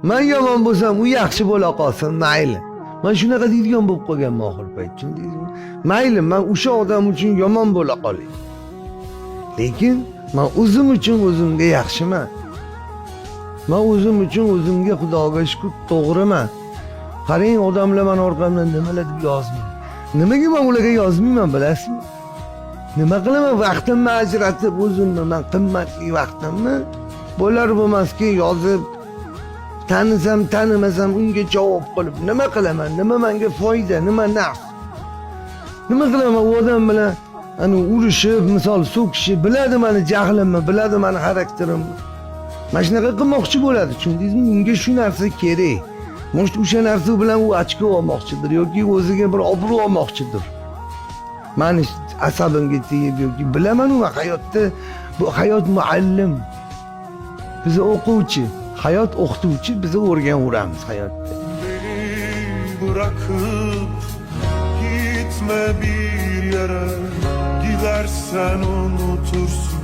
Men yomon bo'lsam, u yaxshi bo'la qolsin, mayli. Men shunaqa deydigan bo'lib qolganman oxir payt. Tushundingizmi? Mayli, men o'sha odam uchun yomon bo'la qolay. Lekin men o'zim uchun o'zimga yaxshiman. Men o'zim uchun o'zimga Xudoga shukr to'g'riman. Qarang, odamlar men orqamdan nimalar deb yozmaydi. Nimaga men ularga yozmayman, bilasizmi? Nima qilaman, vaqtimni ajratib o'zimni, men qimmatli vaqtimni bo'lar bo'lmasga yozib, tanisam, tanimasam unga javob qilib, nima qilaman, nima menga foyda, nima naf? Nima qilaman u odam bilan ani urushib, misol so'kishib, biladi meni jahlimni, biladi meni xarakterimni. Mana shunaqa qilmoqchi bo'ladi, tushundingizmi? Unga shu narsa kerak. Mana o'sha narsa bilan u ochko olmoqchidir yoki o'ziga bir obro' olmoqchidir. Mani asabimga tegib yoki bilaman u hayotda bu hayot muallim. Biz o'quvchi, hayot o'qituvchi, biz o'rganaveramiz hayotda. Beni bırakıp gitme bir yere, gidersen unutursun